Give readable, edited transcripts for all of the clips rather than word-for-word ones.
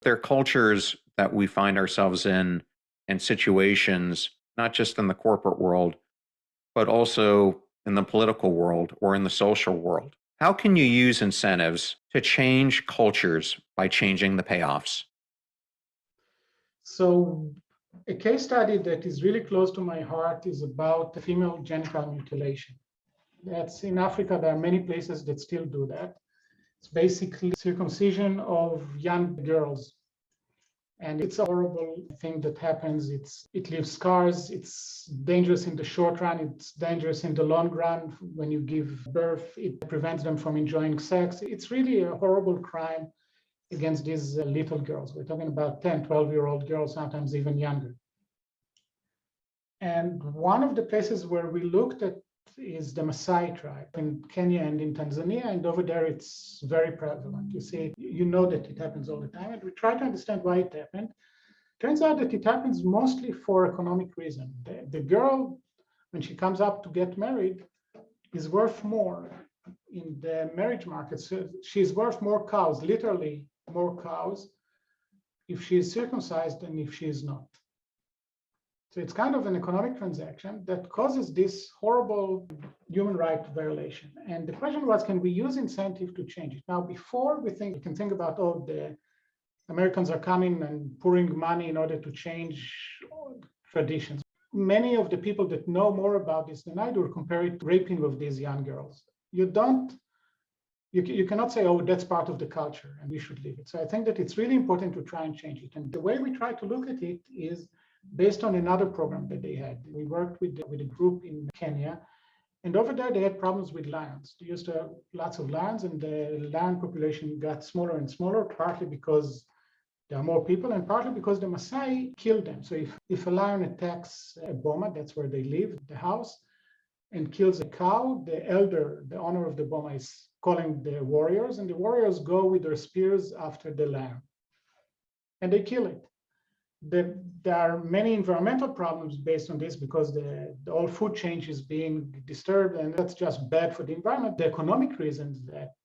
There are cultures that we find ourselves in and situations, not just in the corporate world, but also in the political world or in the social world. How can you use incentives to change cultures by changing the payoffs? So a case study that is really close to my heart is about female genital mutilation. That's in Africa. There are many places that still do that. It's basically circumcision of young girls. And it's a horrible thing that happens. It leaves scars. It's dangerous in the short run. It's dangerous in the long run. When you give birth, it prevents them from enjoying sex. It's really a horrible crime against these little girls. We're talking about 10, 12-year-old girls, sometimes even younger. And one of the places where we looked at is the Maasai tribe in Kenya and in Tanzania. And over there, it's very prevalent. You see, you know that it happens all the time. And we try to understand why it happened. Turns out that it happens mostly for economic reason. The girl, when she comes up to get married, is worth more in the marriage market. So she's worth more cows, literally more cows, if she is circumcised than if she is not. So it's kind of an economic transaction that causes this horrible human right violation. And the question was, can we use incentive to change it? Now, before we can think about, oh, the Americans are coming and pouring money in order to change traditions. Many of the people that know more about this than I do compare it to raping of these young girls. You cannot say, oh, that's part of the culture and we should leave it. So I think that it's really important to try and change it. And the way we try to look at it is based on another program that they had. We worked with a group in Kenya, and over there they had problems with lions. They used to have lots of lions, and the lion population got smaller and smaller, partly because there are more people, and partly because the Maasai killed them. So if a lion attacks a boma, that's where they live, the house, and kills a cow, the elder, the owner of the boma, is calling the warriors, and the warriors go with their spears after the lion, and they kill it. There are many environmental problems based on this because the whole food chain is being disturbed, and that's just bad for the environment. The economic reasons that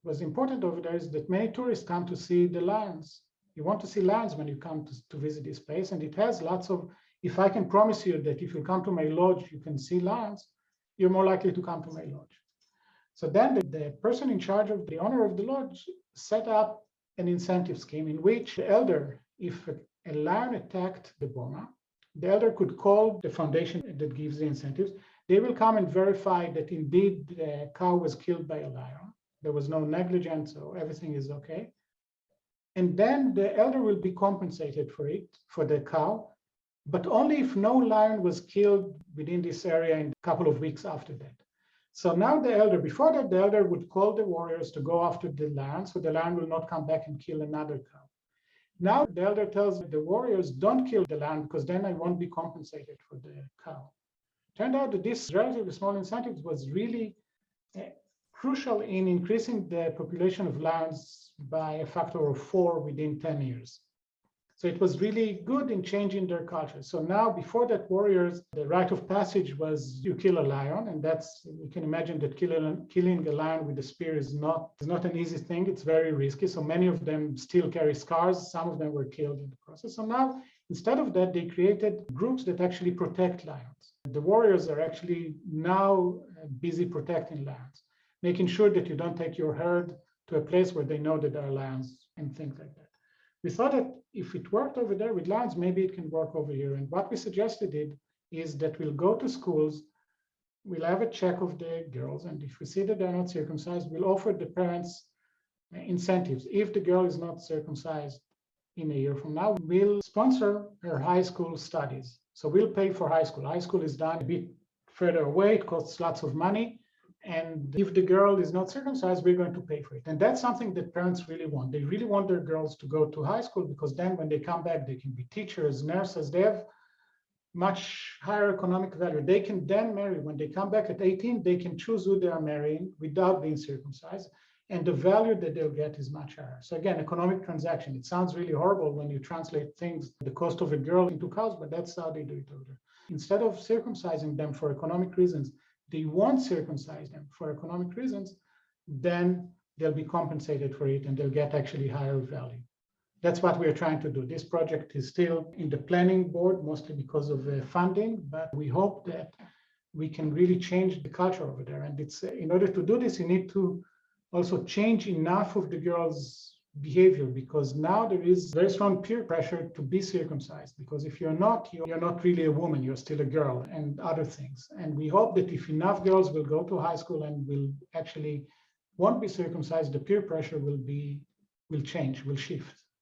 was important over there is that many tourists come to see the lions. You want to see lions when you come to visit this place, and it has lots of, if I can promise you that if you come to my lodge, you can see lions, you're more likely to come to my lodge. So then the person in charge of the owner of the lodge set up an incentive scheme in which the elder, if a lion attacked the boma, the elder could call the foundation that gives the incentives. They will come and verify that indeed the cow was killed by a lion. There was no negligence, so everything is okay. And then the elder will be compensated for it, for the cow, but only if no lion was killed within this area in a couple of weeks after that. So now the elder, before that, the elder would call the warriors to go after the lion, so the lion will not come back and kill another cow. Now the elder tells the warriors, don't kill the lion because then I won't be compensated for the cow. Turned out that this relatively small incentive was really crucial in increasing the population of lions by a factor of 4 within 10 years. So it was really good in changing their culture. So now, before that, warriors, the rite of passage was you kill a lion, and that's, you can imagine that killing a lion with a spear is not an easy thing. It's very risky. So many of them still carry scars. Some of them were killed in the process. So now, instead of that, they created groups that actually protect lions. The warriors are actually now busy protecting lions, making sure that you don't take your herd to a place where they know that there are lions and things like that. We thought that if it worked over there with lions, maybe it can work over here. And what we suggested is that we'll go to schools, we'll have a check of the girls, and if we see that they're not circumcised, we'll offer the parents incentives. If the girl is not circumcised in a year from now, we'll sponsor her high school studies. So we'll pay for high school. High school is done a bit further away, it costs lots of money. And if the girl is not circumcised, we're going to pay for it. And that's something that parents really want. They really want their girls to go to high school because then when they come back, they can be teachers, nurses. They have much higher economic value. They can then marry. When they come back at 18, they can choose who they are marrying without being circumcised. And the value that they'll get is much higher. So again, economic transaction. It sounds really horrible when you translate things, the cost of a girl into cows, but that's how they do it over there. Instead of circumcising them for economic reasons, they won't circumcise them for economic reasons, then they'll be compensated for it and they'll get actually higher value. that's what we are trying to do. This project is still in the planning board, mostly because of funding, but we hope that we can really change the culture over there. And it's in order to do this, you need to also change enough of the girls' behavior, because now there is very strong peer pressure to be circumcised, because if you're not really a woman, you're still a girl, and other things. And we hope that if enough girls will go to high school and will actually won't be circumcised, the peer pressure will change, will shift.